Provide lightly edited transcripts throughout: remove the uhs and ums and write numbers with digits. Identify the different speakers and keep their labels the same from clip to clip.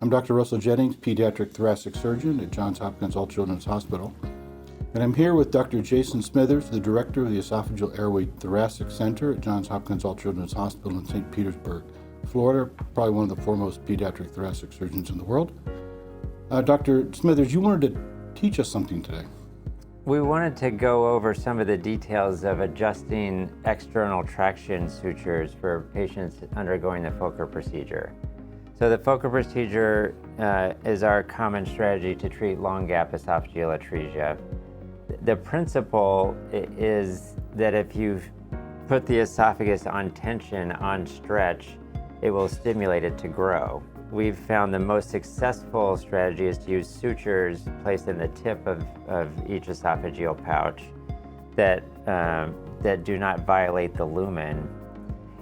Speaker 1: I'm Dr. Russell Jennings, pediatric thoracic surgeon at Johns Hopkins All Children's Hospital. And I'm here with Dr. Jason Smithers, the director of the Esophageal Airway Thoracic Center at Johns Hopkins All Children's Hospital in St. Petersburg, Florida, probably one of the foremost pediatric thoracic surgeons in the world. Dr. Smithers, you wanted to teach us something today.
Speaker 2: We wanted to go over some of the details of adjusting external traction sutures for patients undergoing the FOKER procedure. So the FOKER procedure is our common strategy to treat long gap esophageal atresia. The principle is that if you put the esophagus on tension, on stretch, it will stimulate it to grow. We've found the most successful strategy is to use sutures placed in the tip of each esophageal pouch that do not violate the lumen,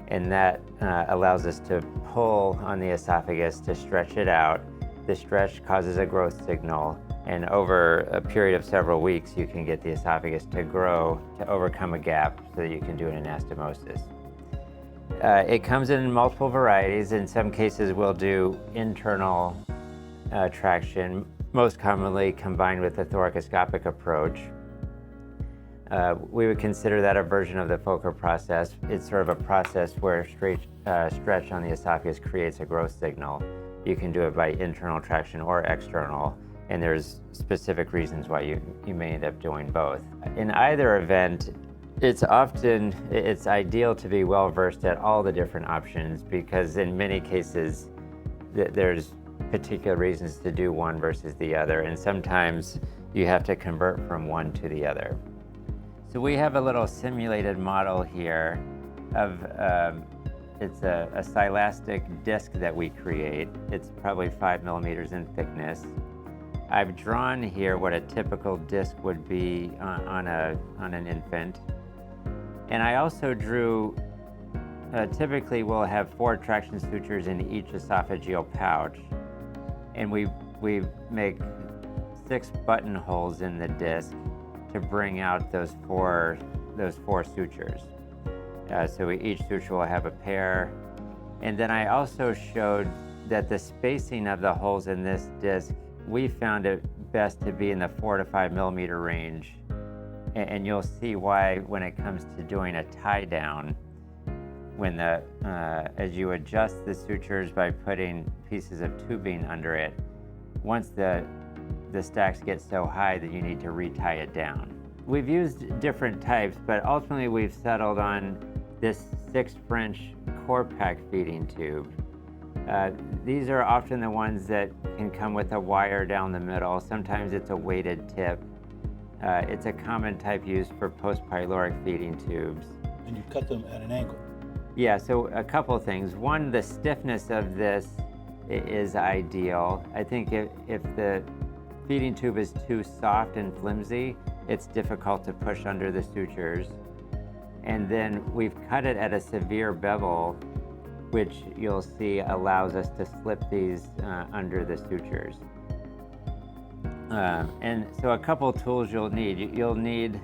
Speaker 2: and that allows us to pull on the esophagus to stretch it out. The stretch causes a growth signal, and over a period of several weeks you can get the esophagus to grow to overcome a gap so that you can do an anastomosis. It comes in multiple varieties. In some cases we'll do internal traction, most commonly combined with the thoracoscopic approach. We would consider that a version of the FOKER process. It's sort of a process where stretch on the esophagus creates a growth signal. You can do it by internal traction or external, and there's specific reasons why you may end up doing both. In either event, it's ideal to be well versed at all the different options, because in many cases there's particular reasons to do one versus the other, and sometimes you have to convert from one to the other. So we have a little simulated model here of it's a silastic disc that we create. It's probably 5 millimeters in thickness. I've drawn here what a typical disc would be on an infant. And I also drew, typically we'll have 4 traction sutures in each esophageal pouch. And we make 6 buttonholes in the disc to bring out those four sutures. So each suture will have a pair. And then I also showed that the spacing of the holes in this disc, we found it best to be in the 4 to 5 millimeter range. And you'll see why when it comes to doing a tie down, when as you adjust the sutures by putting pieces of tubing under it, once the stacks get so high that you need to retie it down. We've used different types, but ultimately we've settled on this 6 French Corpac feeding tube. These are often the ones that can come with a wire down the middle. Sometimes it's a weighted tip. It's a common type used for post-pyloric feeding tubes.
Speaker 1: And you cut them at an angle.
Speaker 2: Yeah, so a couple things. One, the stiffness of this is ideal. I think if the feeding tube is too soft and flimsy, it's difficult to push under the sutures. And then we've cut it at a severe bevel, which you'll see allows us to slip these under the sutures. And so a couple tools you'll need. You'll need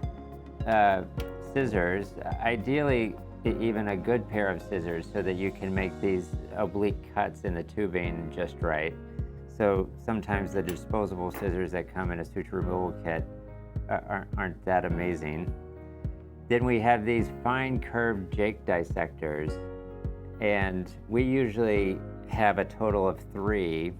Speaker 2: scissors, ideally even a good pair of scissors, so that you can make these oblique cuts in the tubing just right. So sometimes the disposable scissors that come in a suture removal kit aren't that amazing. Then we have these fine curved Jake dissectors, and we usually have a total of 3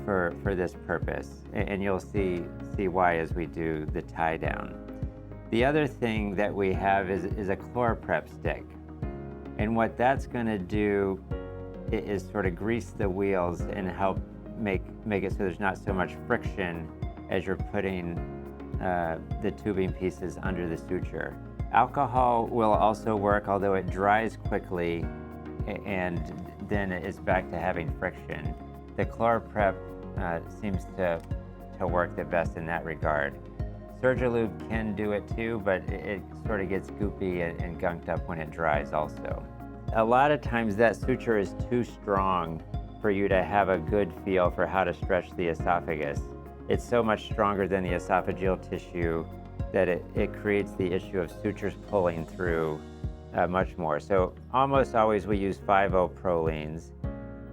Speaker 2: for this purpose, and you'll see why as we do the tie down. The other thing that we have is a ChlorPrep stick, and what that's going to do is sort of grease the wheels and help make it so there's not so much friction as you're putting the tubing pieces under the suture. Alcohol will also work, although it dries quickly and then it's back to having friction. The ChlorPrep seems to work the best in that regard. Surgilube can do it too, but it sort of gets goopy and gunked up when it dries also. A lot of times that suture is too strong for you to have a good feel for how to stretch the esophagus. It's so much stronger than the esophageal tissue that it creates the issue of sutures pulling through much more. So almost always we use 5-0 prolines.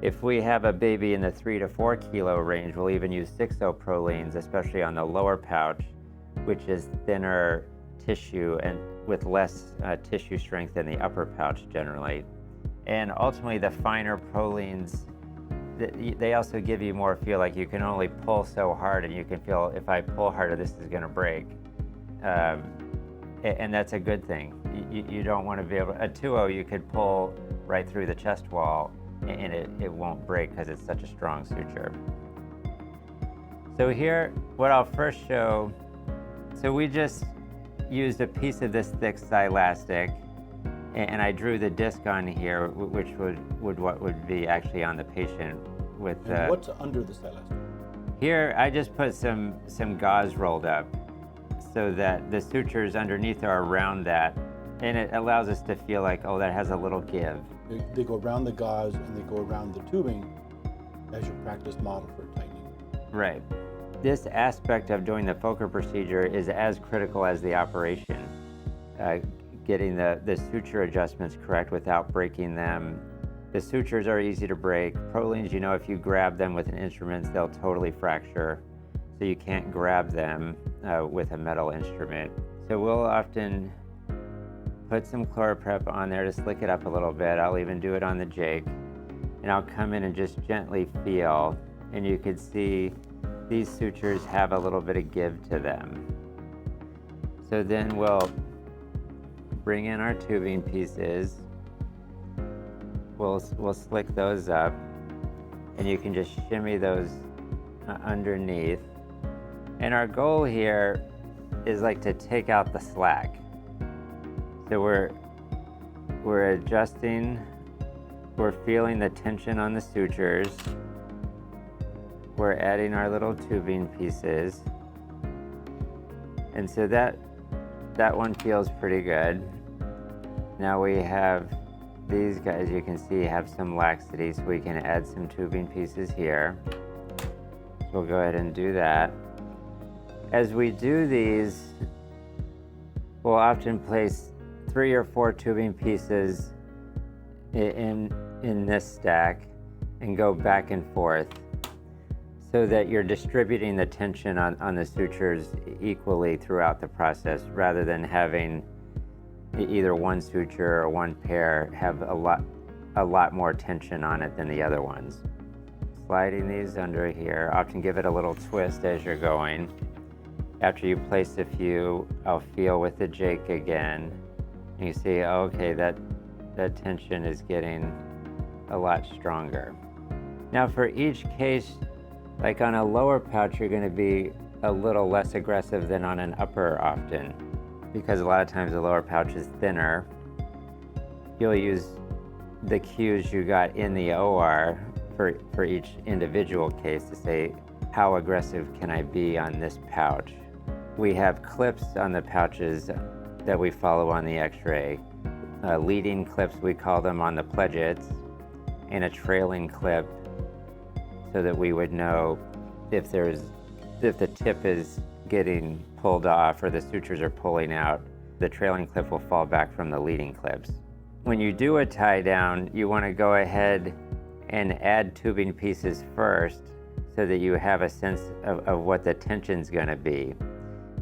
Speaker 2: If we have a baby in the 3 to 4 kilo range, we'll even use 6-O-prolines, especially on the lower pouch, which is thinner tissue and with less tissue strength than the upper pouch generally. And ultimately, the finer prolines, they also give you more feel, like you can only pull so hard, and you can feel, if I pull harder, this is going to break. And that's a good thing. You don't want to be able, a 2-O you could pull right through the chest wall and it won't break because it's such a strong suture. So here, what I'll first show, so we just used a piece of this thick Silastic, and I drew the disc on here, which would be actually on the patient with.
Speaker 1: What's under the Silastic?
Speaker 2: Here, I just put some gauze rolled up, so that the sutures underneath are around that, and it allows us to feel like, oh, that has a little give.
Speaker 1: They go around the gauze and they go around the tubing as your practice model for tightening.
Speaker 2: Right. This aspect of doing the FOKER procedure is as critical as the operation. Getting the suture adjustments correct without breaking them. The sutures are easy to break. Prolines, if you grab them with an instrument, they'll totally fracture. So you can't grab them with a metal instrument. So we'll often put some ChloraPrep on there to slick it up a little bit. I'll even do it on the Jake. And I'll come in and just gently feel. And you can see these sutures have a little bit of give to them. So then we'll bring in our tubing pieces. We'll slick those up, and you can just shimmy those underneath. And our goal here is like to take out the slack. So we're adjusting, we're feeling the tension on the sutures. We're adding our little tubing pieces. And so that one feels pretty good. Now we have these guys, you can see, have some laxity, so we can add some tubing pieces here. So we'll go ahead and do that. As we do these, we'll often place 3 or 4 tubing pieces in this stack and go back and forth, so that you're distributing the tension on the sutures equally throughout the process, rather than having either one suture or one pair have a lot more tension on it than the other ones. Sliding these under here, often give it a little twist as you're going. After you place a few, I'll feel with the Jake again. And you see, okay, that tension is getting a lot stronger. Now for each case, like on a lower pouch, you're going to be a little less aggressive than on an upper often, because a lot of times the lower pouch is thinner. You'll use the cues you got in the OR for each individual case to say, how aggressive can I be on this pouch? We have clips on the pouches that we follow on the x-ray. Leading clips, we call them, on the pledgets, and a trailing clip, so that we would know if the tip is getting pulled off or the sutures are pulling out. The trailing clip will fall back from the leading clips. When you do a tie down, you want to go ahead and add tubing pieces first, so that you have a sense of what the tension's going to be.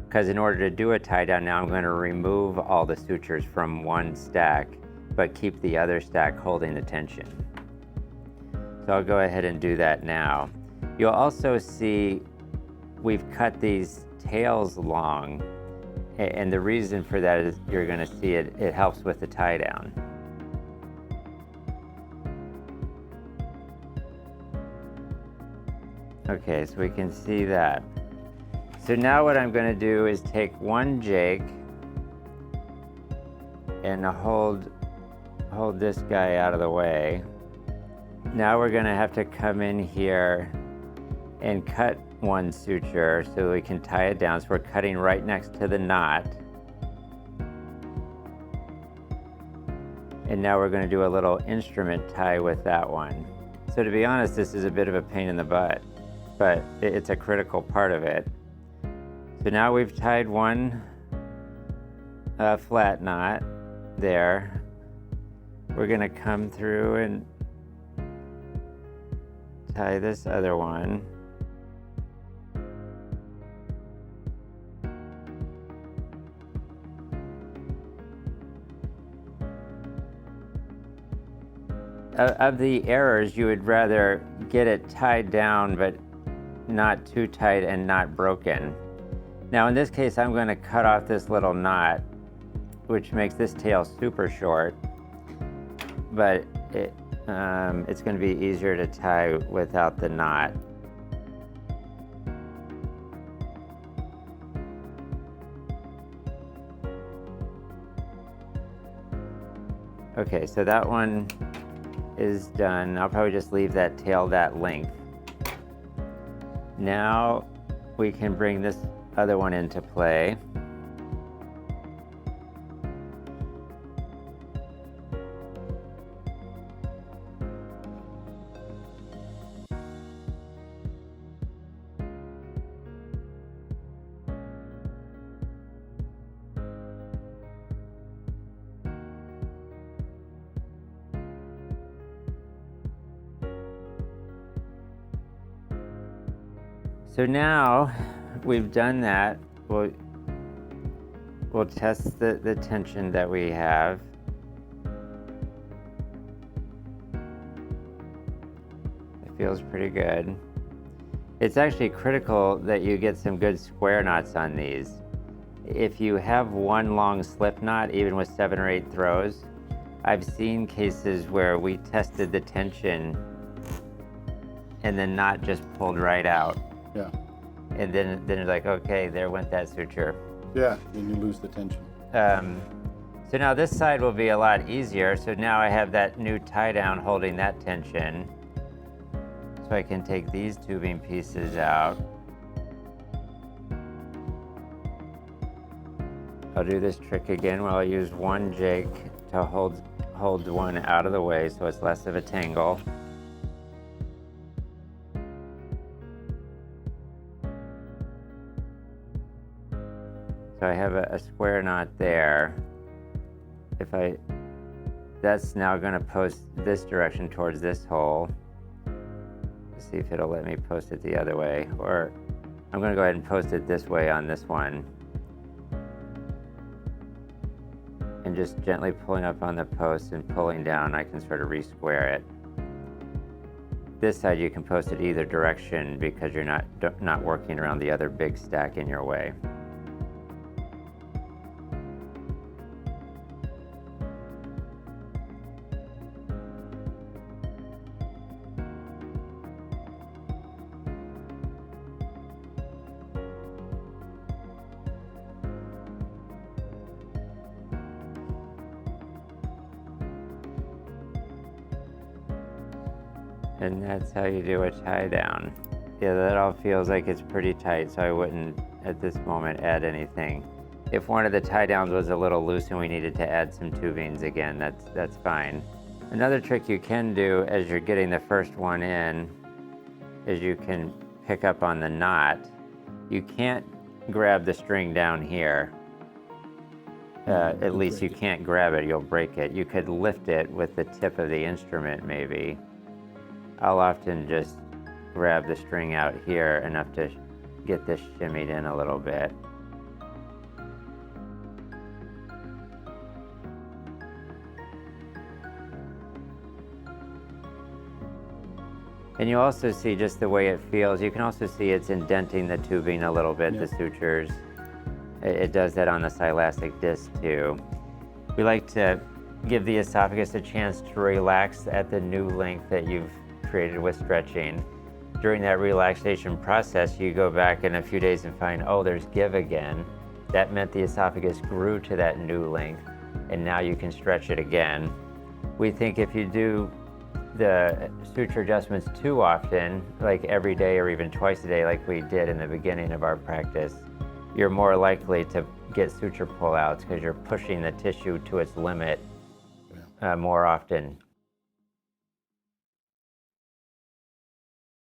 Speaker 2: Because in order to do a tie down, now I'm going to remove all the sutures from one stack, but keep the other stack holding the tension. So I'll go ahead and do that now. You'll also see we've cut these tails long, and the reason for that is you're going to see it helps with the tie down. Okay, so we can see that. So now what I'm going to do is take one Jake and hold this guy out of the way. Now we're going to have to come in here and cut one suture so we can tie it down. So we're cutting right next to the knot. And now we're going to do a little instrument tie with that one. So to be honest, this is a bit of a pain in the butt, but it's a critical part of it. So now we've tied one flat knot there. We're going to come through tie this other one. Of the errors, you would rather get it tied down, but not too tight and not broken. Now in this case, I'm going to cut off this little knot, which makes this tail super short, but it's going to be easier to tie without the knot. Okay, so that one is done. I'll probably just leave that tail that length. Now we can bring this other one into play. So now we've done that, we'll test the tension that we have. It feels pretty good. It's actually critical that you get some good square knots on these. If you have one long slip knot, even with 7 or 8 throws, I've seen cases where we tested the tension and the knot just pulled right out.
Speaker 1: Yeah.
Speaker 2: And then it's like, okay, there went that suture.
Speaker 1: Yeah, then you lose the tension.
Speaker 2: So now this side will be a lot easier. So now I have that new tie down holding that tension. So I can take these tubing pieces out. I'll do this trick again where I'll use one jig to hold one out of the way so it's less of a tangle. So I have a square knot there. That's now going to post this direction towards this hole. Let's see if it'll let me post it the other way, or I'm going to go ahead and post it this way on this one. And just gently pulling up on the post and pulling down, I can sort of re-square it. This side you can post it either direction because you're not working around the other big stack in your way. And that's how you do a tie down. Yeah, that all feels like it's pretty tight, so I wouldn't at this moment add anything. If one of the tie downs was a little loose and we needed to add some tubings again, that's fine. Another trick you can do as you're getting the first one in is you can pick up on the knot. You can't grab the string down here. At least you can't grab it, you'll break it. You could lift it with the tip of the instrument maybe. I'll often just grab the string out here enough to get this shimmied in a little bit. And you also see just the way it feels. You can also see it's indenting the tubing a little bit, the sutures. It does that on the silastic disc too. We like to give the esophagus a chance to relax at the new length that you've created with stretching. During that relaxation process, you go back in a few days and find, oh, there's give again. That meant the esophagus grew to that new length, and now you can stretch it again. We think if you do the suture adjustments too often, like every day or even twice a day like we did in the beginning of our practice, you're more likely to get suture pullouts because you're pushing the tissue to its limit more often.